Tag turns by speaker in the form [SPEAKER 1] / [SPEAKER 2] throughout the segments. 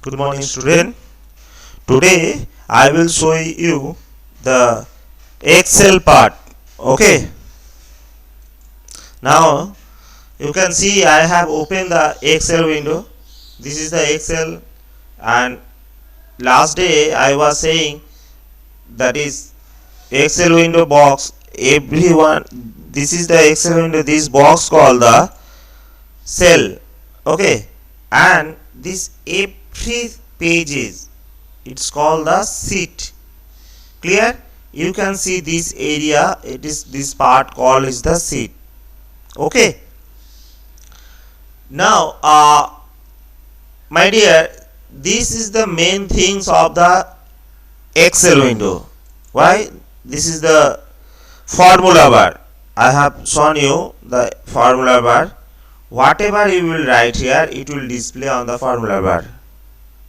[SPEAKER 1] Good morning, student. Today I will show you the Excel part. Okay. Now you can see I have opened the Excel window. This is the Excel, and last day I was saying that is Excel window box. Everyone, this is the Excel window. This box called the cell. Okay, and this every pages, it's called the sheet. Clear? You can see this area, it is this part called is the sheet. Okay, now my dear, this is the main things of the Excel window. Why? This is the formula bar. I have shown you the formula bar. Whatever you will write here, it will display on the formula bar.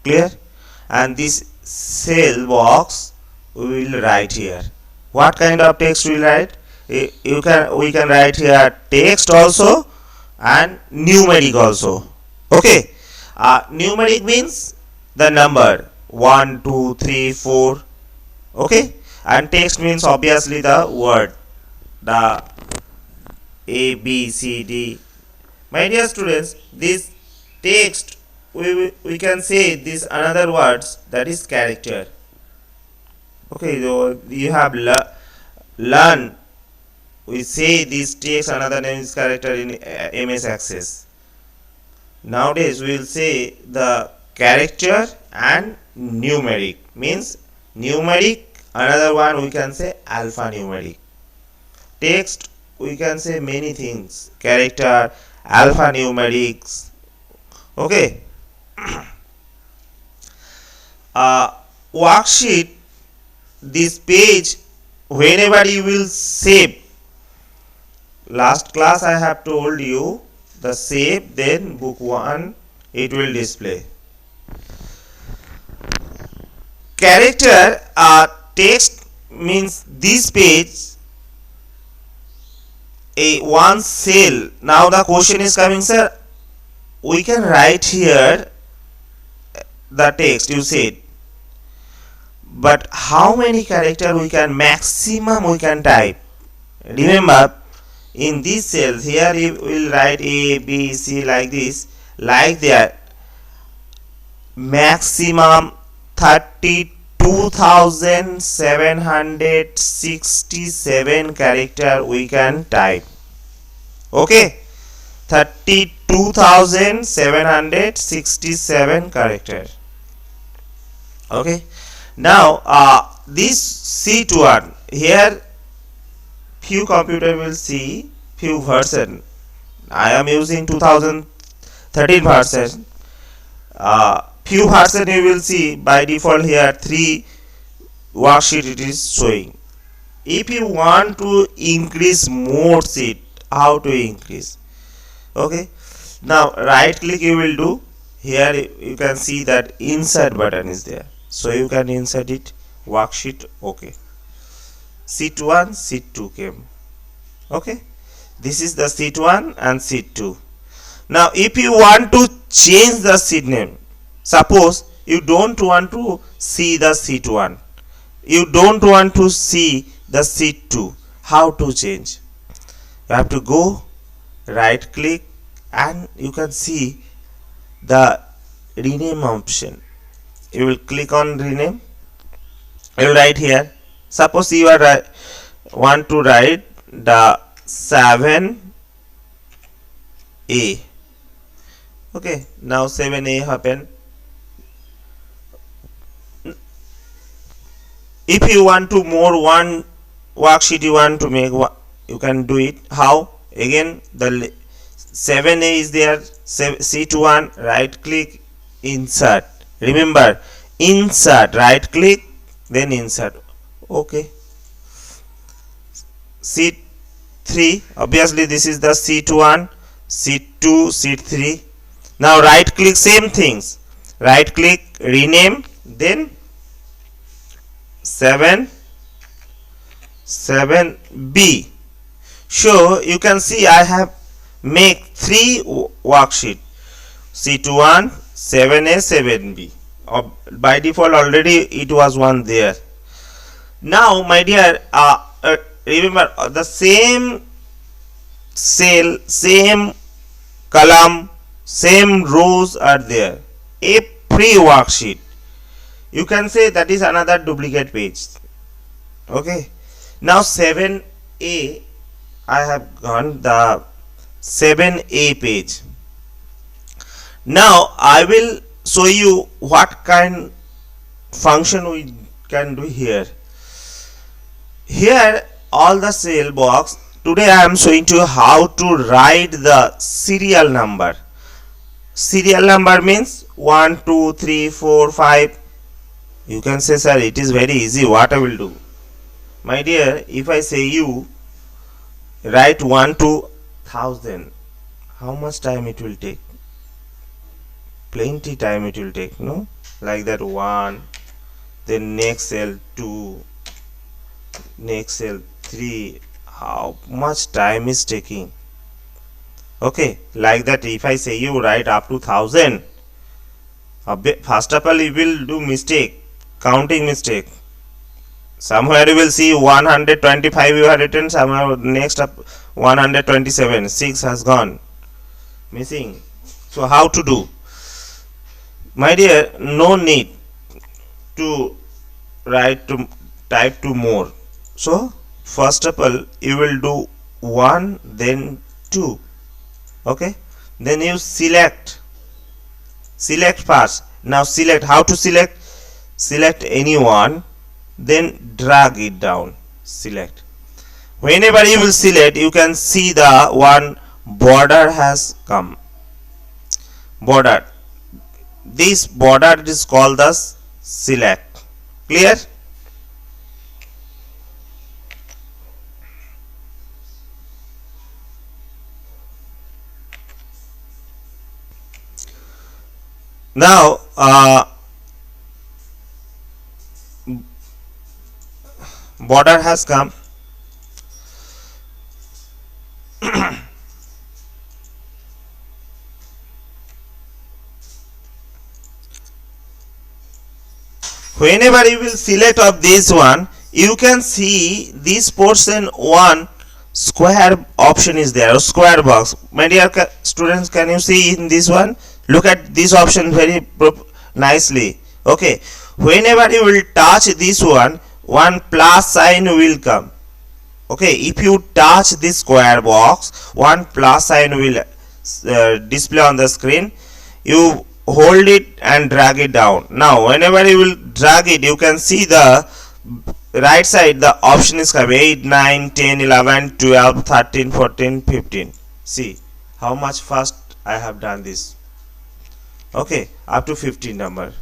[SPEAKER 1] Clear? And this cell box we will write here. What kind of text we will write? We can write here text also and numeric also. Okay. Numeric means the number 1, 2, 3, 4. Okay. And text means obviously the word, the A, B, C, D. My dear students, this text we can say this another words, that is character. Okay, so you have learn. We say this text another name is character in MS Access. Nowadays we will say the character and numeric, means numeric, another one we can say alphanumeric. Text we can say many things, character, alphanumerics. Okay. Worksheet, this page, whenever you will save, last class I have told you the save, then book 1 it will display. Character text means this page a one cell. Now the question is coming, sir, we can write here the text you said, but how many character we can maximum we can type? Remember, in these cells here you will write A, B, C like this, like that. Maximum 32,767 character we can type. Okay, 32,767 character. Okay, now this sheet 1 here, few computer will see few version. I am using 2013 version. Few version you will see by default here 3 worksheet it is showing. If you want to increase more sheet, how to increase? Okay, now right click you will do. Here you can see that insert button is there, so you can insert it, worksheet. Okay, sheet 1, sheet 2 came. Okay, this is the sheet 1 and sheet 2. Now if you want to change the sheet name, suppose you don't want to see the sheet 1, you don't want to see the sheet 2, how to change? You have to go right click and you can see the rename option. You will click on rename. You will write here, suppose you are want to write the 7A. Okay, now 7A happen. If you want to more one worksheet you want to make, you can do it. How? Again the 7A is there, sheet 1, right click, insert. Remember, insert, right click, then insert. Okay, sheet 3, obviously this is the sheet 1, sheet 2, sheet 3. Now right click, same things, right click, rename, then 7B. So you can see I have make 3 worksheet, sheet 1, 7A, 7B. By default already it was one there. Now my dear, remember the same cell, same column, same rows are there. A pre-worksheet, you can say that is another duplicate page. Okay, now 7a, I have gone the 7a page. Now I will show you what kind function we can do here. Here all the cell box. Today I am showing to you how to write the serial number. Serial number means 1, 2, 3, 4, 5. You can say, sir, it is very easy. What I will do? My dear, if I say you write 1 to 1000, how much time it will take? Plenty time it will take, no? Like that 1, then next cell 2, next cell 3. How much time is taking? Okay, like that if I say you write up to 1000, first of all you will do mistake, counting mistake. Somewhere you will see 125 you have written, somewhere next up 127, 6 has gone missing. So how to do? My dear, no need to type to more. So first of all you will do 1, then 2. Okay, then you select first. Now select, how to select any one, then drag it down, select. Whenever you will select, you can see the one border has come. Border, this border is called the select. Clear? Now border has come. Whenever you will select of this one, you can see this portion one square option is there, or square box. My dear students, can you see in this one? Look at this option very nicely. Okay, whenever you will touch this one plus sign will come. Okay, if you touch this square box, one plus sign will display on the screen. You hold it and drag it down. Now whenever you will drag it, you can see the right side, the option is coming 8, 9, 10, 11, 12, 13, 14, 15. See how much fast I have done this. Okay, up to 15 number.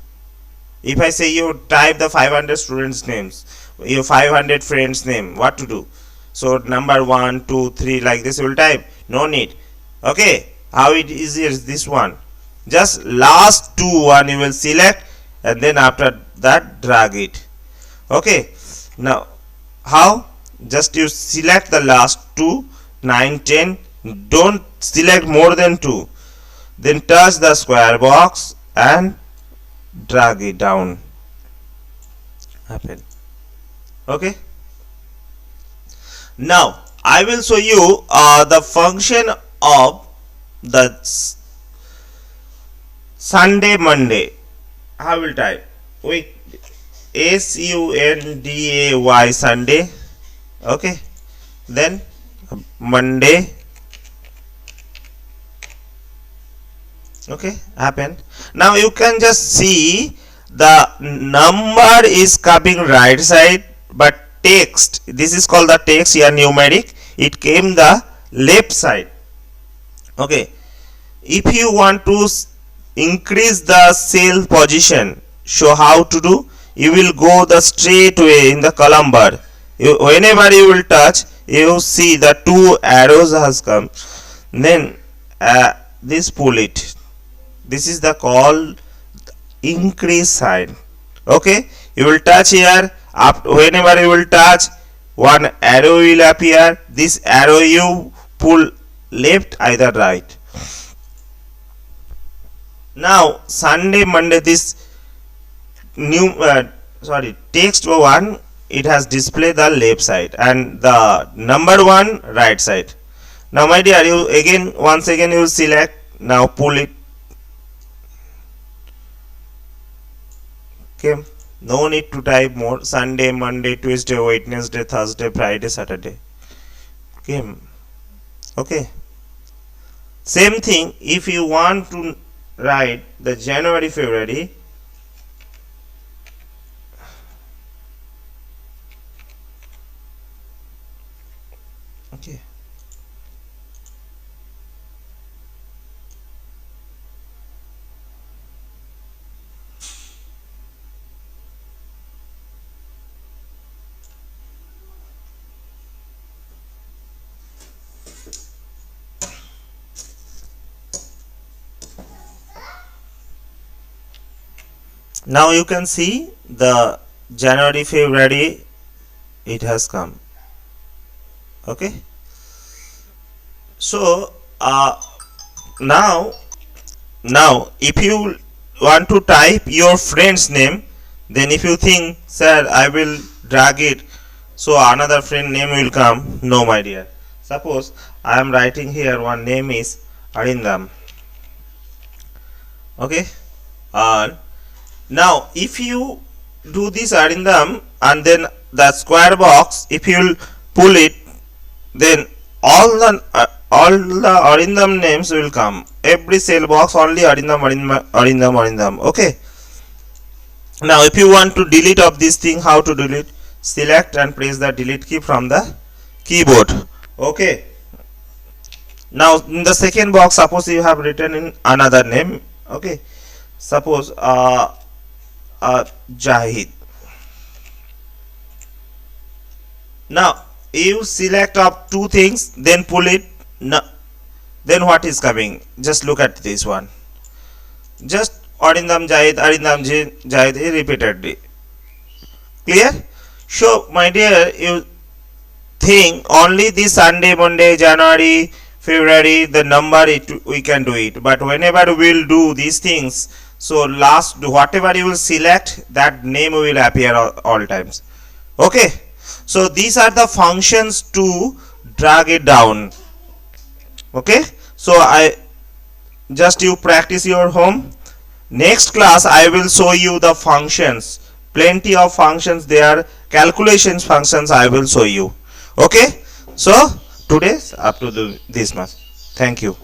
[SPEAKER 1] If I say you type the 500 students names, your 500 friends name, what to do? So number 1, 2, 3 like this you will type. No need. Okay, how it is this one? Just last two one you will select, and then after that drag it. Okay, now how? Just you select the last two, 9, 10. Don't select more than 2. Then touch the square box and drag it down. Happen. Okay. Now I will show you the function of the Sunday Monday. I will type with SUNDAY Sunday. Okay. Then Monday. Okay, happen. Now you can just see the number is coming right side, but text, this is called the text here, numeric, it came the left side. Okay, if you want to increase the cell position, so how to do? You will go the straight way in the column bar. Whenever you will touch, you see the 2 arrows has come. Then this pull it. This is the called increase sign. Okay, you will touch here. Whenever you will touch, one arrow will appear. This arrow you pull left, either right. Now Sunday Monday, this new text one, it has display the left side and the number one right side. Now my dear, you again once again you select, now pull it. Okay, no need to type more. Sunday, Monday, Tuesday, Wednesday, Thursday, Friday, Saturday. Okay, same thing if you want to write the January, February. Okay, now you can see the January, February, it has come. Okay, so now if you want to type your friend's name, then if you think, sir, I will drag it so another friend name will come, no my dear. Suppose I am writing here, one name is Arindam. Okay, now if you do this Arindam and then the square box, if you will pull it, then all the Arindam names will come. Every cell box only Arindam, Arindam, Arindam, Arindam. Okay. Now if you want to delete of this thing, how to delete? Select and press the delete key from the keyboard. Okay. Now in the second box, suppose you have written in another name. Okay. Suppose Jahid. Now you select up two things, then pull it. No, then what is coming? Just look at this one. Just Arindam Jahid repeatedly. Clear? So my dear, you think only this Sunday, Monday, January, February, the number we can do it. But whenever we will do these things, so last whatever you will select, that name will appear all times. Okay. So these are the functions to drag it down. Okay, so I just you practice your home. Next class I will show you the functions, plenty of functions there, calculations functions I will show you. Okay, so today's up to this much. Thank you.